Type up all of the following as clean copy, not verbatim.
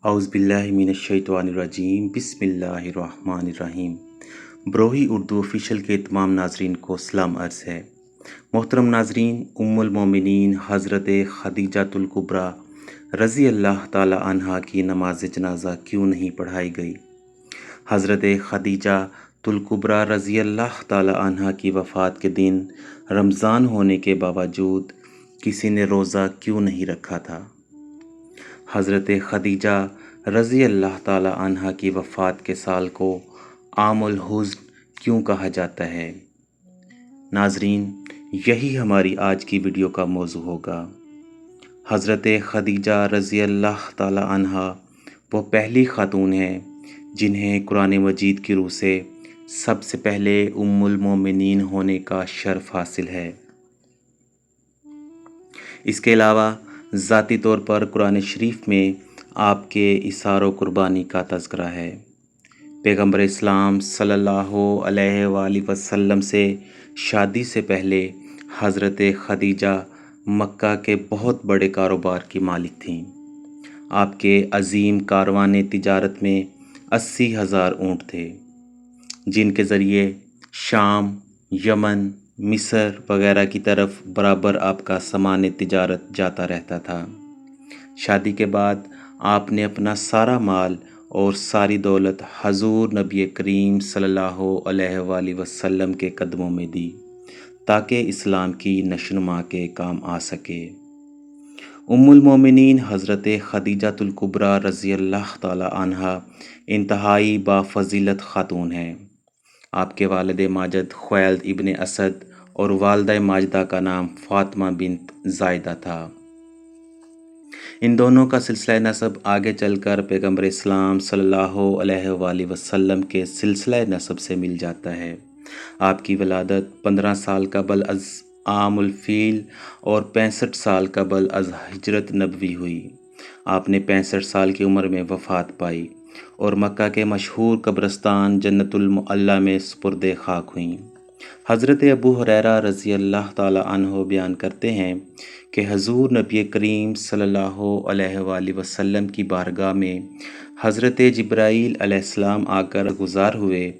اعوذ باللہ من الشیطان الرجیم بسم اللہ الرحمن الرحیم۔ بروہی اردو آفیشیل کے تمام ناظرین کو سلام عرض ہے۔ محترم ناظرین، ام المومنین حضرت خدیجۃ الکبریٰ رضی اللہ تعالی عنہا کی نماز جنازہ کیوں نہیں پڑھائی گئی؟ حضرت خدیجہ الکبریٰ رضی اللہ تعالی عنہا کی وفات کے دن رمضان ہونے کے باوجود کسی نے روزہ کیوں نہیں رکھا تھا؟ حضرت خدیجہ رضی اللہ تعالی عنہا کی وفات کے سال کو عام الحزن کیوں کہا جاتا ہے؟ ناظرین، یہی ہماری آج کی ویڈیو کا موضوع ہوگا۔ حضرت خدیجہ رضی اللہ تعالی عنہا وہ پہلی خاتون ہیں جنہیں قرآن مجید کی روح سے سب سے پہلے ام المومنین ہونے کا شرف حاصل ہے۔ اس کے علاوہ ذاتی طور پر قرآن شریف میں آپ کے ایثار و قربانی کا تذکرہ ہے۔ پیغمبر اسلام صلی اللہ علیہ وآلہ وسلم سے شادی سے پہلے حضرت خدیجہ مکہ کے بہت بڑے کاروبار کی مالک تھیں۔ آپ کے عظیم کاروان تجارت میں 80,000 اونٹ تھے، جن کے ذریعے شام، یمن، مصر وغیرہ کی طرف برابر آپ کا سامان تجارت جاتا رہتا تھا۔ شادی کے بعد آپ نے اپنا سارا مال اور ساری دولت حضور نبی کریم صلی اللہ علیہ وآلہ وسلم کے قدموں میں دی تاکہ اسلام کی نشوونما کے کام آ سکے۔ ام المومنین حضرت خدیجۃ الکبریٰ رضی اللہ تعالی عنہا انتہائی بافضیلت خاتون ہیں۔ آپ کے والد ماجد خویلد ابن اسد اور والدہ ماجدہ کا نام فاطمہ بنت زائدہ تھا۔ ان دونوں کا سلسلہ نسب آگے چل کر پیغمبر اسلام صلی اللہ علیہ وآلہ وسلم کے سلسلہ نسب سے مل جاتا ہے۔ آپ کی ولادت 15 سال قبل از عام الفیل اور 65 سال قبل از ہجرت نبوی ہوئی۔ آپ نے 65 سال کی عمر میں وفات پائی اور مکہ کے مشہور قبرستان جنت المعلی میں سپرد خاک ہوئیں۔ حضرت ابو ہریرہ رضی اللہ تعالی عنہ بیان کرتے ہیں کہ حضور نبی کریم صلی اللہ علیہ وآلہ وسلم کی بارگاہ میں حضرت جبرائیل علیہ السلام آ کر گزار ہوئے،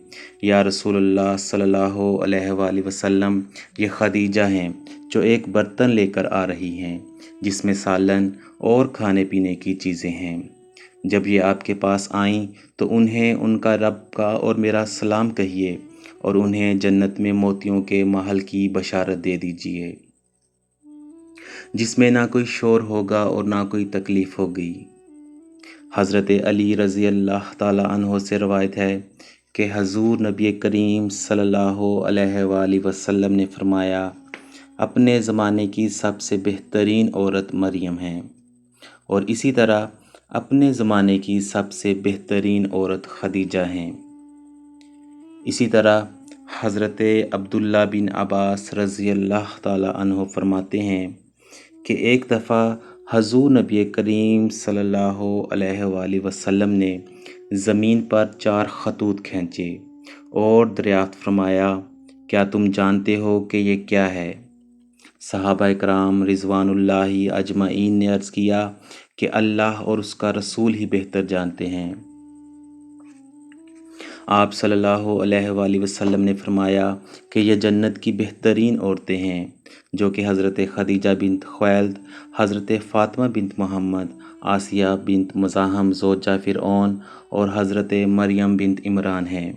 یا رسول اللہ صلی اللہ علیہ وآلہ وسلم، یہ خدیجہ ہیں جو ایک برتن لے کر آ رہی ہیں جس میں سالن اور کھانے پینے کی چیزیں ہیں۔ جب یہ آپ کے پاس آئیں تو انہیں ان کا رب کا اور میرا سلام کہیے اور انہیں جنت میں موتیوں کے محل کی بشارت دے دیجیے، جس میں نہ کوئی شور ہوگا اور نہ کوئی تکلیف ہوگی۔ حضرت علی رضی اللہ تعالی عنہ سے روایت ہے کہ حضور نبی کریم صلی اللہ علیہ وآلہ وسلم نے فرمایا، اپنے زمانے کی سب سے بہترین عورت مریم ہے، اور اسی طرح اپنے زمانے کی سب سے بہترین عورت خدیجہ ہیں۔ اسی طرح حضرت عبداللہ بن عباس رضی اللہ تعالی عنہ فرماتے ہیں کہ ایک دفعہ حضور نبی کریم صلی اللہ علیہ وآلہ وسلم نے زمین پر 4 خطوط کھینچے اور دریافت فرمایا، کیا تم جانتے ہو کہ یہ کیا ہے؟ صحابہ کرام رضوان اللہ اجمعین نے عرض کیا کہ اللہ اور اس کا رسول ہی بہتر جانتے ہیں۔ آپ صلی اللہ علیہ وآلہ وسلم نے فرمایا کہ یہ جنت کی بہترین عورتیں ہیں، جو کہ حضرت خدیجہ بنت خویلد، حضرت فاطمہ بنت محمد، آسیہ بنت مزاحم زوجہ فرعون اور حضرت مریم بنت عمران ہیں۔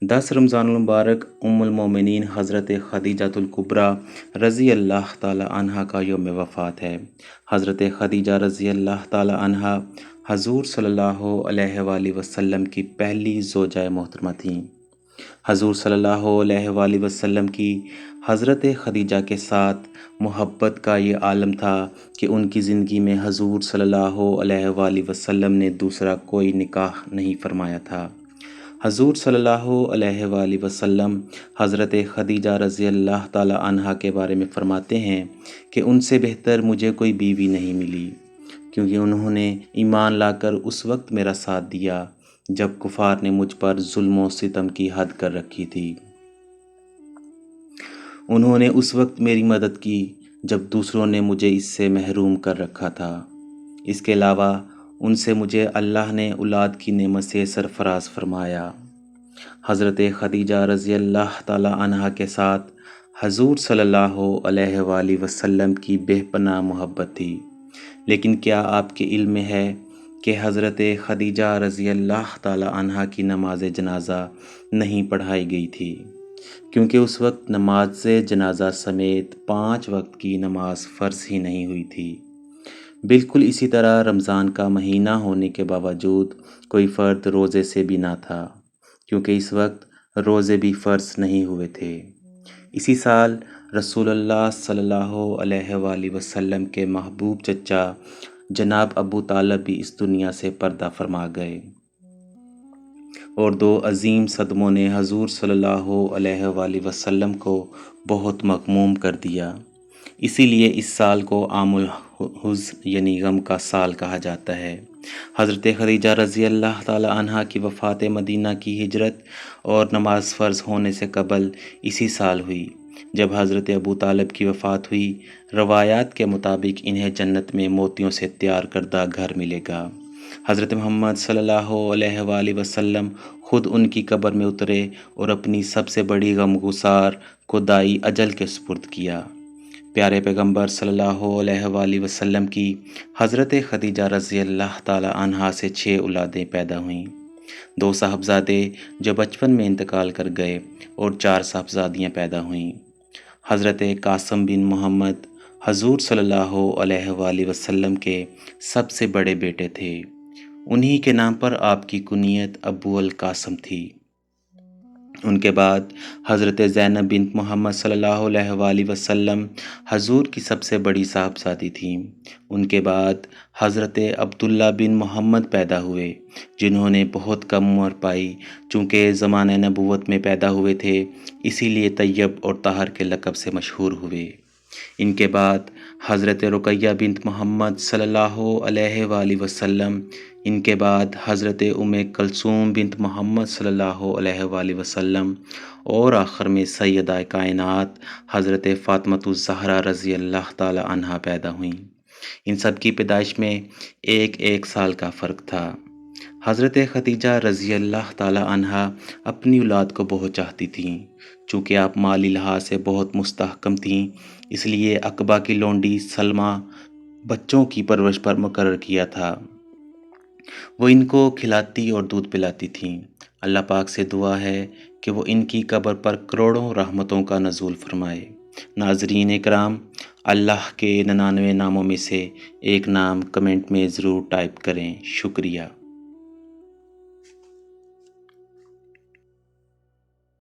10 رمضان المبارک ام المومنین حضرت خدیجۃ الکبریٰ رضی اللہ تعالی عنہا کا یوم وفات ہے۔ حضرت خدیجہ رضی اللہ تعالی عنہا حضور صلی اللہ علیہ وآلہ وسلم کی پہلی زوجہ محترمہ تھیں۔ حضور صلی اللہ علیہ وآلہ وسلم کی حضرت خدیجہ کے ساتھ محبت کا یہ عالم تھا کہ ان کی زندگی میں حضور صلی اللہ علیہ وآلہ وسلم نے دوسرا کوئی نکاح نہیں فرمایا تھا۔ حضور صلی اللہ علیہ وآلہ وسلم حضرت خدیجہ رضی اللہ تعالی عنہا کے بارے میں فرماتے ہیں کہ ان سے بہتر مجھے کوئی بیوی نہیں ملی، کیونکہ انہوں نے ایمان لا کر اس وقت میرا ساتھ دیا جب کفار نے مجھ پر ظلم و ستم کی حد کر رکھی تھی۔ انہوں نے اس وقت میری مدد کی جب دوسروں نے مجھے اس سے محروم کر رکھا تھا۔ اس کے علاوہ ان سے مجھے اللہ نے اولاد کی نعمت سے سرفراز فرمایا۔ حضرت خدیجہ رضی اللہ تعالی عنہا کے ساتھ حضور صلی اللہ علیہ وآلہ وسلم کی بے پناہ محبت تھی، لیکن کیا آپ کے علم میں ہے کہ حضرت خدیجہ رضی اللہ تعالی عنہا کی نماز جنازہ نہیں پڑھائی گئی تھی، کیونکہ اس وقت نماز جنازہ سمیت 5 وقت کی نماز فرض ہی نہیں ہوئی تھی۔ بالکل اسی طرح رمضان کا مہینہ ہونے کے باوجود کوئی فرد روزے سے بھی نہ تھا، کیونکہ اس وقت روزے بھی فرض نہیں ہوئے تھے۔ اسی سال رسول اللہ صلی اللہ علیہ وآلہ وسلم کے محبوب چچا جناب ابو طالب بھی اس دنیا سے پردہ فرما گئے، اور 2 عظیم صدموں نے حضور صلی اللہ علیہ وآلہ وسلم کو بہت مغموم کر دیا۔ اسی لیے اس سال کو عام الحزن یعنی غم کا سال کہا جاتا ہے۔ حضرت خدیجہ رضی اللہ تعالی عنہا کی وفات مدینہ کی ہجرت اور نماز فرض ہونے سے قبل اسی سال ہوئی جب حضرت ابو طالب کی وفات ہوئی۔ روایات کے مطابق انہیں جنت میں موتیوں سے تیار کردہ گھر ملے گا۔ حضرت محمد صلی اللہ علیہ وآلہ وسلم خود ان کی قبر میں اترے اور اپنی سب سے بڑی غمگسار کو دائی اجل کے سپرد کیا۔ پیارے پیغمبر صلی اللہ علیہ وآلہ وسلم کی حضرت خدیجہ رضی اللہ تعالی عنہا سے 6 اولادیں پیدا ہوئیں، 2 صاحبزادے جو بچپن میں انتقال کر گئے اور 4 صاحبزادیاں پیدا ہوئیں۔ حضرت قاسم بن محمد حضور صلی اللہ علیہ وآلہ وسلم کے سب سے بڑے بیٹے تھے، انہی کے نام پر آپ کی کنیت ابو القاسم تھی۔ ان کے بعد حضرت زینب بنت محمد صلی اللہ علیہ وآلہ وسلم حضور کی سب سے بڑی صاحبزادی تھیں۔ ان کے بعد حضرت عبداللہ بن محمد پیدا ہوئے، جنہوں نے بہت کم عمر پائی۔ چونکہ زمانہ نبوت میں پیدا ہوئے تھے، اسی لیے طیب اور طاہر کے لقب سے مشہور ہوئے۔ ان کے بعد حضرت رقیہ بنت محمد صلی اللہ علیہ وآلہ وسلم، ان کے بعد حضرت ام کلثوم بنت محمد صلی اللہ علیہ وآلہ وسلم، اور آخر میں سیدہ کائنات حضرت فاطمۃ الزہرا رضی اللہ تعالی عنہا پیدا ہوئیں۔ ان سب کی پیدائش میں 1 سال کا فرق تھا۔ حضرت خدیجہ رضی اللہ تعالی عنہا اپنی اولاد کو بہت چاہتی تھیں۔ چونکہ آپ مالی لحاظ سے بہت مستحکم تھیں، اس لیے عقبہ کی لونڈی سلمہ بچوں کی پرورش پر مقرر کیا تھا۔ وہ ان کو کھلاتی اور دودھ پلاتی تھیں۔ اللہ پاک سے دعا ہے کہ وہ ان کی قبر پر کروڑوں رحمتوں کا نزول فرمائے۔ ناظرین اکرام، اللہ کے 99 ناموں میں سے ایک نام کمنٹ میں ضرور ٹائپ کریں۔ شکریہ۔